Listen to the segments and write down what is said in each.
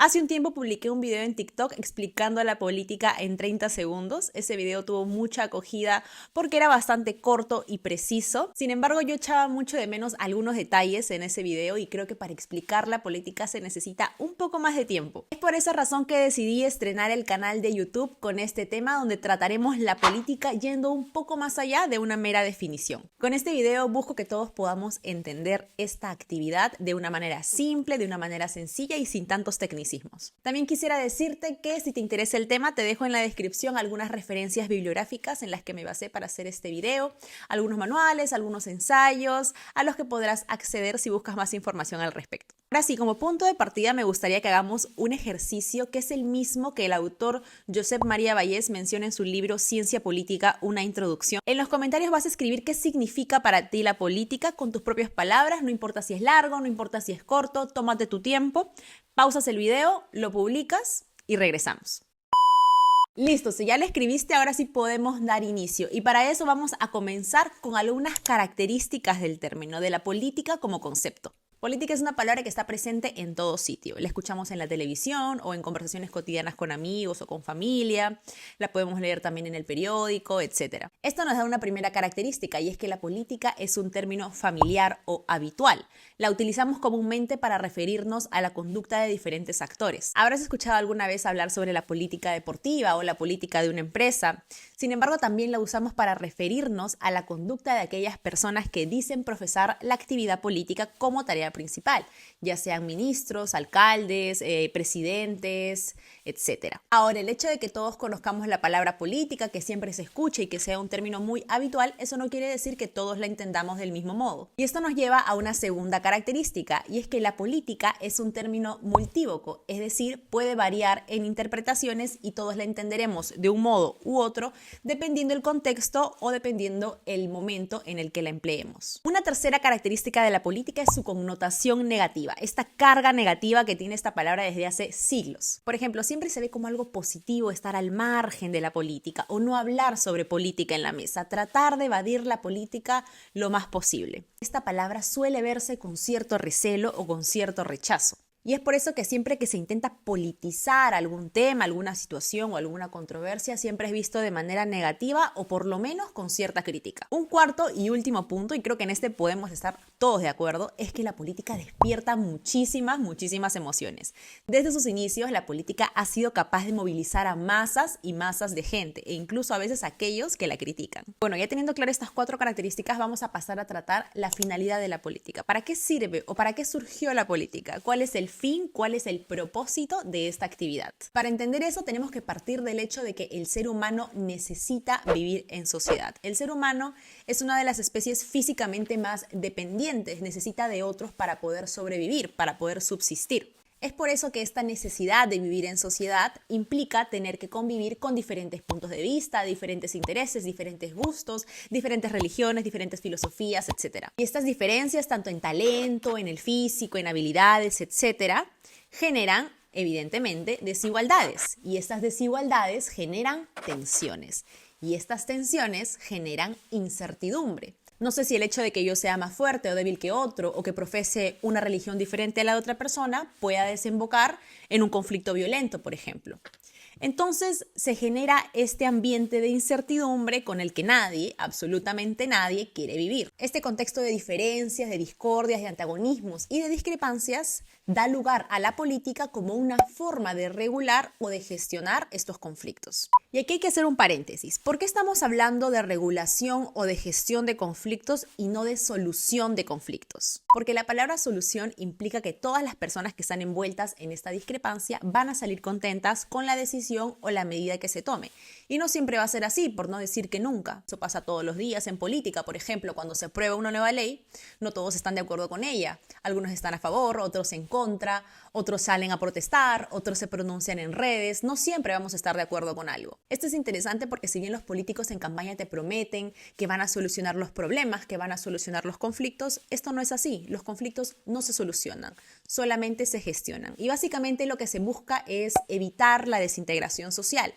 Hace un tiempo publiqué un video en TikTok explicando la política en 30 segundos. Ese video tuvo mucha acogida porque era bastante corto y preciso. Sin embargo, yo echaba mucho de menos algunos detalles en ese video y creo que para explicar la política se necesita un poco más de tiempo. Es por esa razón que decidí estrenar el canal de YouTube con este tema donde trataremos la política yendo un poco más allá de una mera definición. Con este video busco que todos podamos entender esta actividad de una manera simple, de una manera sencilla y sin tantos tecnicismos. También quisiera decirte que si te interesa el tema, te dejo en la descripción algunas referencias bibliográficas en las que me basé para hacer este video, algunos manuales, algunos ensayos, a los que podrás acceder si buscas más información al respecto. Ahora sí, como punto de partida me gustaría que hagamos un ejercicio que es el mismo que el autor Josep María Vallès menciona en su libro Ciencia Política, una introducción. En los comentarios vas a escribir qué significa para ti la política con tus propias palabras, no importa si es largo, no importa si es corto, tómate tu tiempo, pausas el video, lo publicas y regresamos. Listo, si ya le escribiste, ahora sí podemos dar inicio. Y para eso vamos a comenzar con algunas características del término, de la política como concepto. Política es una palabra que está presente en todo sitio. La escuchamos en la televisión o en conversaciones cotidianas con amigos o con familia. La podemos leer también en el periódico, etc. Esto nos da una primera característica y es que la política es un término familiar o habitual. La utilizamos comúnmente para referirnos a la conducta de diferentes actores. Habrás escuchado alguna vez hablar sobre la política deportiva o la política de una empresa. Sin embargo, también la usamos para referirnos a la conducta de aquellas personas que dicen profesar la actividad política como tarea principal, ya sean ministros, alcaldes, presidentes, etc. Ahora, el hecho de que todos conozcamos la palabra política, que siempre se escuche y que sea un término muy habitual, eso no quiere decir que todos la entendamos del mismo modo. Y esto nos lleva a una segunda característica, y es que la política es un término multívoco, es decir, puede variar en interpretaciones y todos la entenderemos de un modo u otro, dependiendo el contexto o dependiendo el momento en el que la empleemos. Una tercera característica de la política es su connotación negativa, esta carga negativa que tiene esta palabra desde hace siglos. Por ejemplo, siempre se ve como algo positivo estar al margen de la política o no hablar sobre política en la mesa, tratar de evadir la política lo más posible. Esta palabra suele verse con cierto recelo o con cierto rechazo. Y es por eso que siempre que se intenta politizar algún tema, alguna situación o alguna controversia, siempre es visto de manera negativa o por lo menos con cierta crítica. Un cuarto y último punto, y creo que en este podemos estar todos de acuerdo, es que la política despierta muchísimas emociones. Desde sus inicios, la política ha sido capaz de movilizar a masas y masas de gente, e incluso a veces a aquellos que la critican. Bueno, ya teniendo claro estas cuatro características, vamos a pasar a tratar la finalidad de la política. ¿Para qué sirve o para qué surgió la política? ¿Cuál es el fin? ¿Cuál es el propósito de esta actividad? Para entender eso tenemos que partir del hecho de que el ser humano necesita vivir en sociedad. El ser humano es una de las especies físicamente más dependientes, necesita de otros para poder sobrevivir, para poder subsistir. Es por eso que esta necesidad de vivir en sociedad implica tener que convivir con diferentes puntos de vista, diferentes intereses, diferentes gustos, diferentes religiones, diferentes filosofías, etc. Y estas diferencias, tanto en talento, en el físico, en habilidades, etc., generan, evidentemente, desigualdades. Y estas desigualdades generan tensiones. Y estas tensiones generan incertidumbre. No sé si el hecho de que yo sea más fuerte o débil que otro o que profese una religión diferente a la de otra persona pueda desembocar en un conflicto violento, por ejemplo. Entonces se genera este ambiente de incertidumbre con el que nadie, absolutamente nadie, quiere vivir. Este contexto de diferencias, de discordias, de antagonismos y de discrepancias da lugar a la política como una forma de regular o de gestionar estos conflictos. Y aquí hay que hacer un paréntesis. ¿Por qué estamos hablando de regulación o de gestión de conflictos y no de solución de conflictos? Porque la palabra solución implica que todas las personas que están envueltas en esta discrepancia van a salir contentas con la decisión o la medida que se tome. Y no siempre va a ser así, por no decir que nunca. Eso pasa todos los días en política. Por ejemplo, cuando se aprueba una nueva ley, no todos están de acuerdo con ella. Algunos están a favor, otros en contra, otros salen a protestar, otros se pronuncian en redes. No siempre vamos a estar de acuerdo con algo. Esto es interesante porque si bien los políticos en campaña te prometen que van a solucionar los problemas, que van a solucionar los conflictos, esto no es así. Los conflictos no se solucionan, solamente se gestionan. Y básicamente lo que se busca es evitar la desintegración social,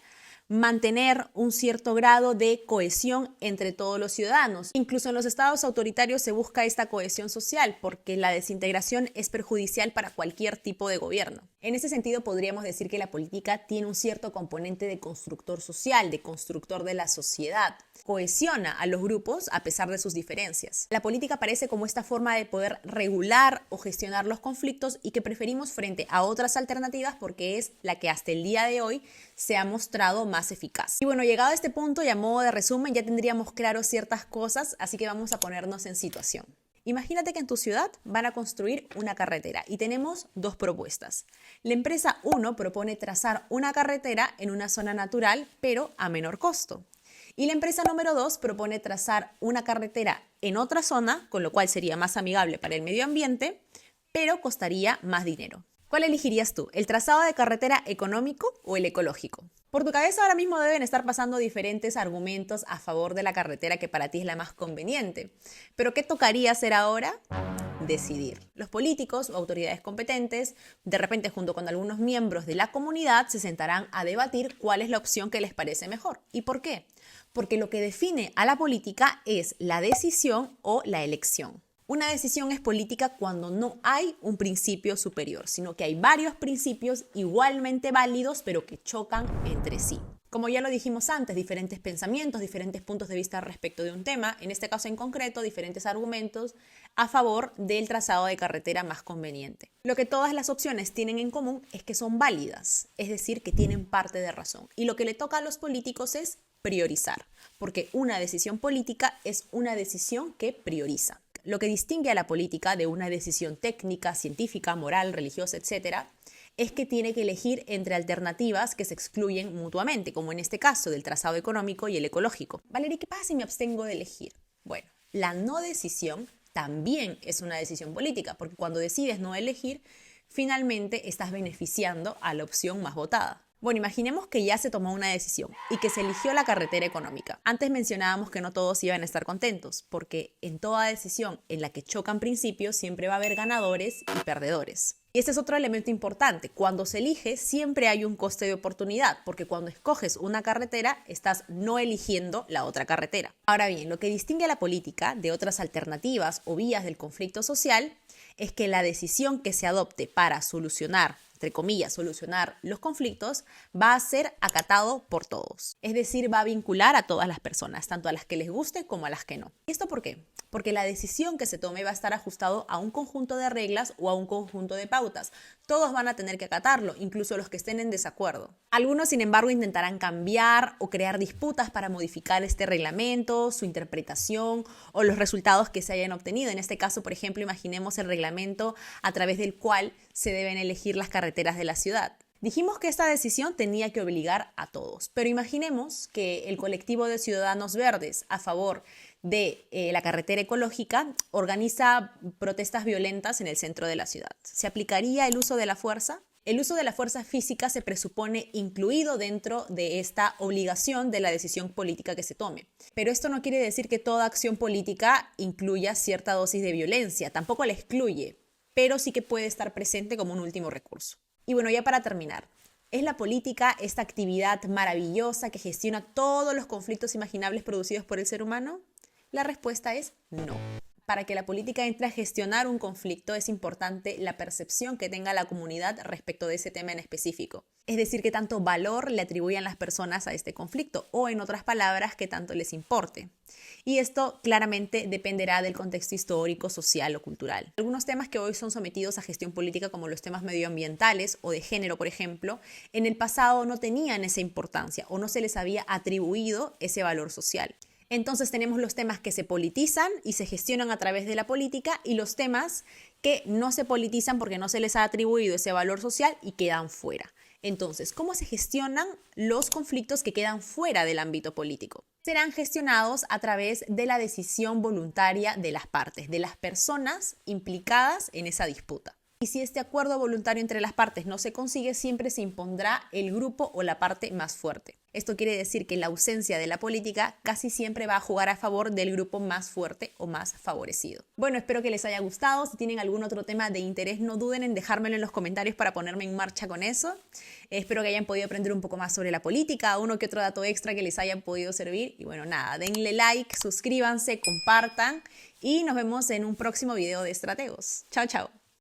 mantener un cierto grado de cohesión entre todos los ciudadanos. Incluso en los estados autoritarios se busca esta cohesión social porque la desintegración es perjudicial para cualquier tipo de gobierno. En ese sentido, podríamos decir que la política tiene un cierto componente de constructor social, de constructor de la sociedad. Cohesiona a los grupos a pesar de sus diferencias. La política aparece como esta forma de poder regular o gestionar los conflictos y que preferimos frente a otras alternativas porque es la que hasta el día de hoy se ha mostrado más eficaz. Y bueno, llegado a este punto y a modo de resumen, ya tendríamos claro ciertas cosas, así que vamos a ponernos en situación. Imagínate que en tu ciudad van a construir una carretera y tenemos dos propuestas. La empresa 1 propone trazar una carretera en una zona natural, pero a menor costo. Y la empresa número 2 propone trazar una carretera en otra zona, con lo cual sería más amigable para el medio ambiente, pero costaría más dinero. ¿Cuál elegirías tú? ¿El trazado de carretera económico o el ecológico? Por tu cabeza ahora mismo deben estar pasando diferentes argumentos a favor de la carretera que para ti es la más conveniente. ¿Pero qué tocaría hacer ahora? Decidir. Los políticos o autoridades competentes, de repente junto con algunos miembros de la comunidad, se sentarán a debatir cuál es la opción que les parece mejor. ¿Y por qué? Porque lo que define a la política es la decisión o la elección. Una decisión es política cuando no hay un principio superior, sino que hay varios principios igualmente válidos, pero que chocan entre sí. Como ya lo dijimos antes, diferentes pensamientos, diferentes puntos de vista respecto de un tema, en este caso en concreto, diferentes argumentos a favor del trazado de carretera más conveniente. Lo que todas las opciones tienen en común es que son válidas, es decir, que tienen parte de razón. Y lo que le toca a los políticos es priorizar, porque una decisión política es una decisión que prioriza. Lo que distingue a la política de una decisión técnica, científica, moral, religiosa, etc., es que tiene que elegir entre alternativas que se excluyen mutuamente, como en este caso del trazado económico y el ecológico. Valeria, ¿qué pasa si me abstengo de elegir? Bueno, la no decisión también es una decisión política, porque cuando decides no elegir, finalmente estás beneficiando a la opción más votada. Bueno, imaginemos que ya se tomó una decisión y que se eligió la carretera económica. Antes mencionábamos que no todos iban a estar contentos, porque en toda decisión en la que chocan principios siempre va a haber ganadores y perdedores. Y este es otro elemento importante. Cuando se elige siempre hay un coste de oportunidad, porque cuando escoges una carretera estás no eligiendo la otra carretera. Ahora bien, lo que distingue a la política de otras alternativas o vías del conflicto social es que la decisión que se adopte para solucionar, entre comillas, solucionar los conflictos, va a ser acatado por todos. Es decir, va a vincular a todas las personas, tanto a las que les guste como a las que no. ¿Y esto por qué? Porque la decisión que se tome va a estar ajustado a un conjunto de reglas o a un conjunto de pautas. Todos van a tener que acatarlo, incluso los que estén en desacuerdo. Algunos, sin embargo, intentarán cambiar o crear disputas para modificar este reglamento, su interpretación o los resultados que se hayan obtenido. En este caso, por ejemplo, imaginemos el reglamento a través del cual se deben elegir las carreteras de la ciudad. Dijimos que esta decisión tenía que obligar a todos, pero imaginemos que el colectivo de ciudadanos verdes a favor de la carretera ecológica organiza protestas violentas en el centro de la ciudad. ¿Se aplicaría el uso de la fuerza? El uso de la fuerza física se presupone incluido dentro de esta obligación de la decisión política que se tome. Pero esto no quiere decir que toda acción política incluya cierta dosis de violencia, tampoco la excluye, pero sí que puede estar presente como un último recurso. Y bueno, ya para terminar, ¿es la política esta actividad maravillosa que gestiona todos los conflictos imaginables producidos por el ser humano? La respuesta es no. Para que la política entre a gestionar un conflicto es importante la percepción que tenga la comunidad respecto de ese tema en específico. Es decir, qué tanto valor le atribuyan las personas a este conflicto o, en otras palabras, qué tanto les importe. Y esto claramente dependerá del contexto histórico, social o cultural. Algunos temas que hoy son sometidos a gestión política, como los temas medioambientales o de género, por ejemplo, en el pasado no tenían esa importancia o no se les había atribuido ese valor social. Entonces tenemos los temas que se politizan y se gestionan a través de la política y los temas que no se politizan porque no se les ha atribuido ese valor social y quedan fuera. Entonces, ¿cómo se gestionan los conflictos que quedan fuera del ámbito político? Serán gestionados a través de la decisión voluntaria de las partes, de las personas implicadas en esa disputa. Y si este acuerdo voluntario entre las partes no se consigue, siempre se impondrá el grupo o la parte más fuerte. Esto quiere decir que la ausencia de la política casi siempre va a jugar a favor del grupo más fuerte o más favorecido. Bueno, espero que les haya gustado. Si tienen algún otro tema de interés, no duden en dejármelo en los comentarios para ponerme en marcha con eso. Espero que hayan podido aprender un poco más sobre la política, uno que otro dato extra que les haya podido servir. Y bueno, nada, denle like, suscríbanse, compartan y nos vemos en un próximo video de Estrategos. Chao, chao.